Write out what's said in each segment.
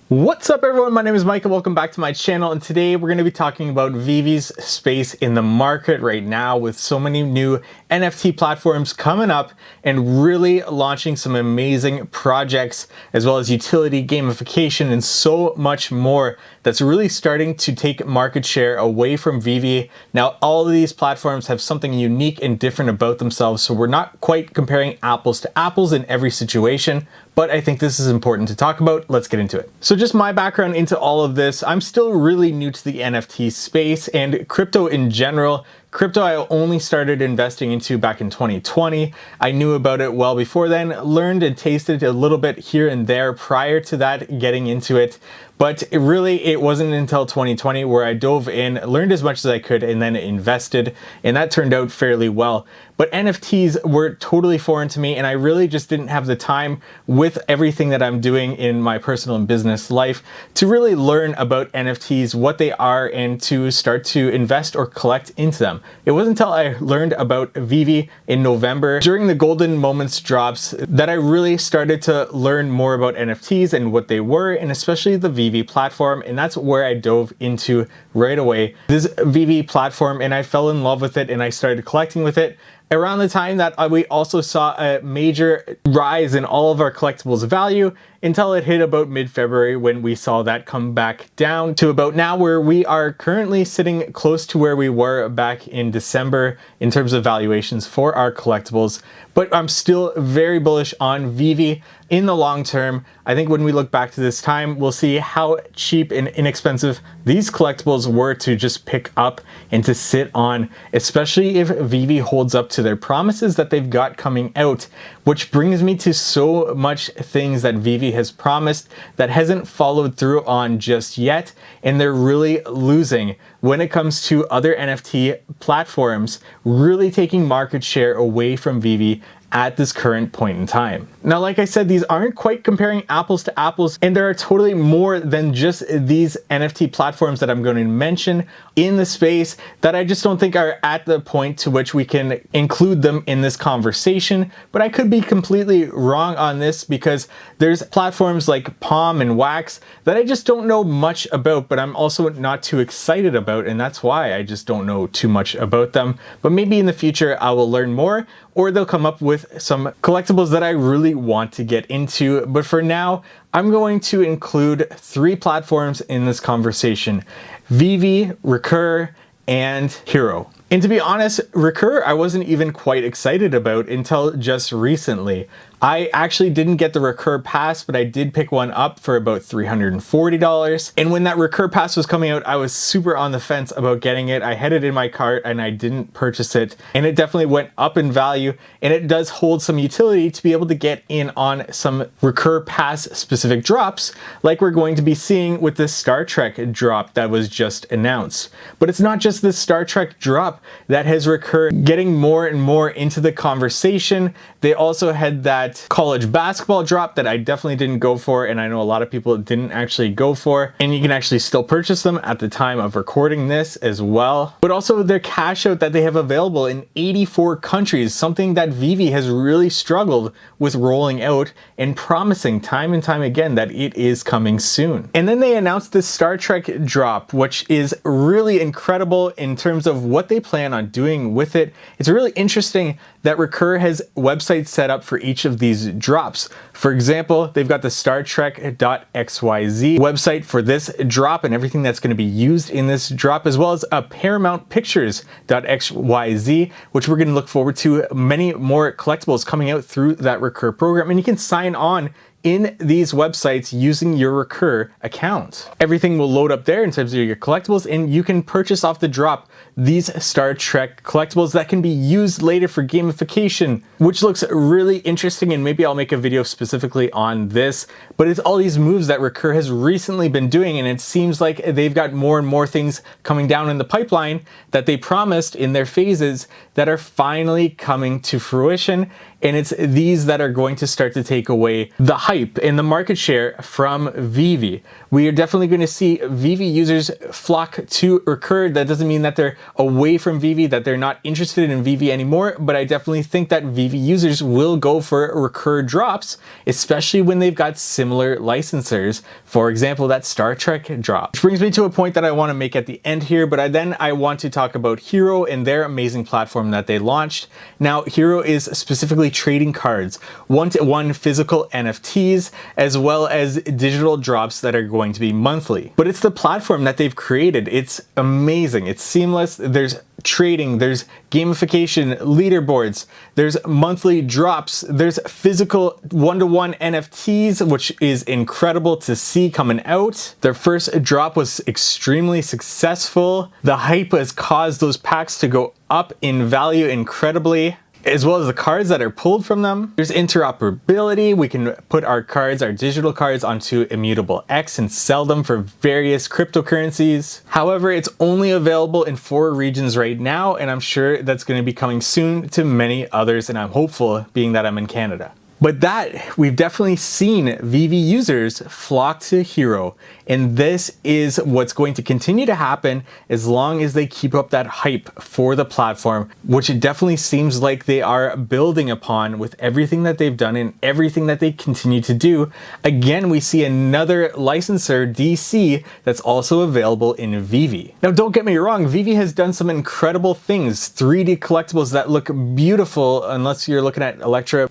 What's up everyone, my name is Mike and welcome back to my channel, and today we're going to be talking about VeVe's space in the market right now with so many new NFT platforms coming up and really launching some amazing projects as well as utility, gamification, and so much more that's really starting to take market share away from VeVe. Now all of these platforms have something unique and different about themselves, so we're not quite comparing apples to apples in every situation, but I think this is important to talk about. Let's get into it. So just my background into all of this, I'm still really new to the NFT space and crypto in general. Crypto I only started investing into back in 2020. I knew about it well before then, learned and tasted a little bit here and there prior to that getting into it. But it wasn't until 2020 where I dove in, learned as much as I could, and then invested, and that turned out fairly well. But NFTs were totally foreign to me, and I really just didn't have the time with everything that I'm doing in my personal and business life to really learn about NFTs, what they are, and to start to invest or collect into them. It wasn't until I learned about VeVe in November during the Golden Moments drops that I really started to learn more about NFTs and what they were, and especially the VeVe platform, and that's where I dove into right away. This VeVe platform, and I fell in love with it and I started collecting with it. Around the time that we also saw a major rise in all of our collectibles value until it hit about mid-February when we saw that come back down to about now, where we are currently sitting close to where we were back in December in terms of valuations for our collectibles. But I'm still very bullish on VeVe in the long term. I think when we look back to this time, we'll see how cheap and inexpensive these collectibles were to just pick up and to sit on, especially if VeVe holds up to their promises that they've got coming out, which brings me to so much things that VeVe has promised that hasn't followed through on just yet, and they're really losing when it comes to other NFT platforms, really taking market share away from VeVe at this current point in time. Now, like I said, these aren't quite comparing apples to apples, and there are totally more than just these NFT platforms that I'm going to mention in the space that I just don't think are at the point to which we can include them in this conversation. But I could be completely wrong on this, because there's platforms like Palm and Wax that I just don't know much about, but I'm also not too excited about, and that's why I just don't know too much about them. But maybe in the future I will learn more, or they'll come up with some collectibles that I really want to get into. But for now, I'm going to include 3 platforms in this conversation: VeVe, Recur, and HRO. And to be honest, Recur I wasn't even quite excited about until just recently. I actually didn't get the Recur pass, but I did pick one up for about $340. And when that Recur pass was coming out, I was super on the fence about getting it. I had it in my cart and I didn't purchase it. And it definitely went up in value, and it does hold some utility to be able to get in on some Recur pass specific drops, like we're going to be seeing with this Star Trek drop that was just announced. But it's not just this Star Trek drop that has Recur getting more and more into the conversation. They also had that college basketball drop that I definitely didn't go for, and I know a lot of people didn't actually go for, and you can actually still purchase them at the time of recording this as well. But also their cash out that they have available in 84 countries, something that VeVe has really struggled with rolling out and promising time and time again that it is coming soon. And then they announced this Star Trek drop, which is really incredible in terms of what they plan on doing with it. It's really interesting that Recur has websites set up for each of these drops. For example, they've got the Star Trek.xyz website for this drop and everything that's going to be used in this drop, as well as a Paramount Pictures.xyz, which we're going to look forward to many more collectibles coming out through that Recur program. And you can sign on in these websites using your Recur account. Everything will load up there in terms of your collectibles, and you can purchase off the drop these Star Trek collectibles that can be used later for gamification, which looks really interesting, and maybe I'll make a video specifically on this. But it's all these moves that Recur has recently been doing, and it seems like they've got more and more things coming down in the pipeline that they promised in their phases that are finally coming to fruition. and it's these that are going to start to take away the hype and the market share from VeVe. We are definitely going to see VeVe users flock to Recur. That doesn't mean that they're away from VeVe, that they're not interested in VeVe anymore, but I definitely think that VeVe users will go for Recur drops, especially when they've got similar licensors. For example, that Star Trek drop. Which brings me to a point that I want to make at the end here, but then I want to talk about HRO and their amazing platform that they launched. Now, HRO is specifically trading cards, one-to-one physical NFTs, as well as digital drops that are going to be monthly. But it's the platform that they've created. It's amazing. It's seamless. There's trading, there's gamification, leaderboards, there's monthly drops, there's physical one-to-one NFTs, which is incredible to see coming out. Their first drop was extremely successful. The hype has caused those packs to go up in value incredibly, as well as the cards that are pulled from them. There's interoperability. We can put our cards, our digital cards, onto Immutable X and sell them for various cryptocurrencies. However, it's only available in 4 regions right now, and I'm sure that's going to be coming soon to many others, and I'm hopeful, being that I'm in Canada. But that, we've definitely seen VeVe users flock to HRO, and this is what's going to continue to happen as long as they keep up that hype for the platform, which it definitely seems like they are building upon with everything that they've done and everything that they continue to do. Again, we see another licensor, DC, that's also available in VeVe. Now, don't get me wrong, VeVe has done some incredible things, 3D collectibles that look beautiful, unless you're looking at Electra,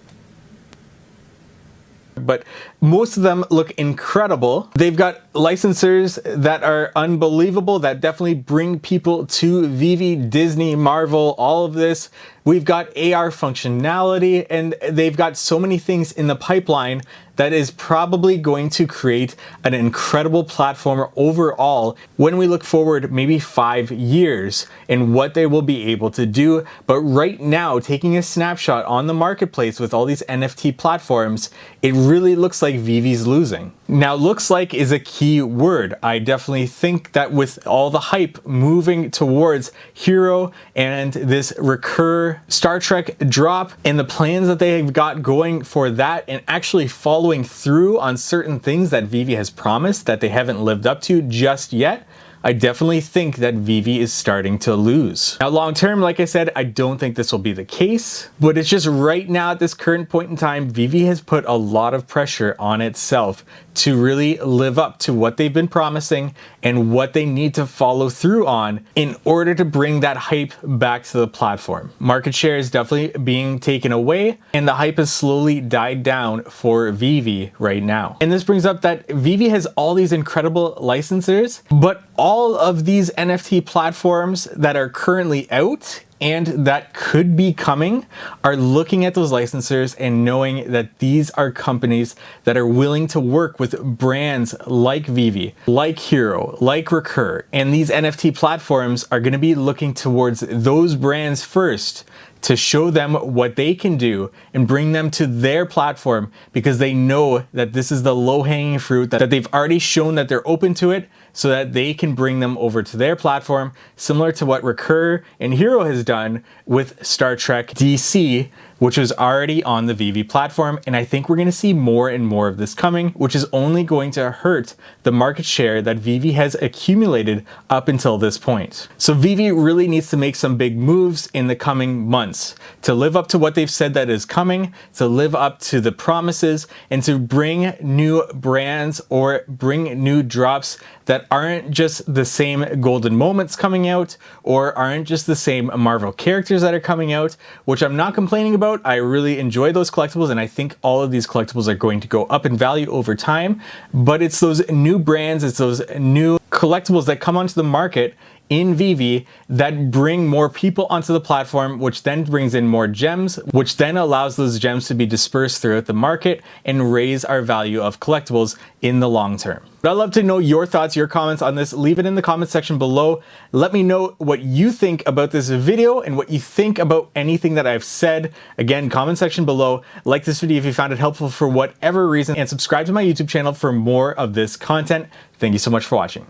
but most of them look incredible. They've got licensors that are unbelievable, that definitely bring people to VeVe, Disney, Marvel, all of this. We've got AR functionality, and they've got so many things in the pipeline that is probably going to create an incredible platform overall when we look forward maybe 5 years and what they will be able to do. But right now, taking a snapshot on the marketplace with all these NFT platforms, it really looks like VeVe's losing. Now, looks like is a key word. I definitely think that with all the hype moving towards HRO and this Recur Star Trek drop and the plans that they've got going for that, and actually following through on certain things that VeVe has promised that they haven't lived up to just yet, I definitely think that VeVe is starting to lose. Now, long term, like I said, I don't think this will be the case, but it's just right now at this current point in time, VeVe has put a lot of pressure on itself to really live up to what they've been promising and what they need to follow through on in order to bring that hype back to the platform. Market share is definitely being taken away, and the hype has slowly died down for VeVe right now. And this brings up that VeVe has all these incredible licensors, but all of these NFT platforms that are currently out and that could be coming are looking at those licensors and knowing that these are companies that are willing to work with brands like VeVe, like HRO, like Recur, and these NFT platforms are going to be looking towards those brands first to show them what they can do and bring them to their platform, because they know that this is the low-hanging fruit, that they've already shown that they're open to it, so that they can bring them over to their platform, similar to what Recur and HRO has done with Star Trek DC, which was already on the VeVe platform. And I think we're going to see more and more of this coming, which is only going to hurt the market share that VeVe has accumulated up until this point. So VeVe really needs to make some big moves in the coming months to live up to what they've said that is coming, to live up to the promises, and to bring new brands or bring new drops that aren't just the same golden moments coming out, or aren't just the same Marvel characters that are coming out, which I'm not complaining about. I really enjoy those collectibles, and I think all of these collectibles are going to go up in value over time, but it's those new brands, it's those new collectibles that come onto the market in VeVe that bring more people onto the platform, which then brings in more gems, which then allows those gems to be dispersed throughout the market and raise our value of collectibles in the long term. But I'd love to know your thoughts, your comments on this. Leave it in the comment section below. Let me know what you think about this video and what you think about anything that I've said. Again, comment section below. Like this video if you found it helpful for whatever reason, and subscribe to my YouTube channel for more of this content. Thank you so much for watching.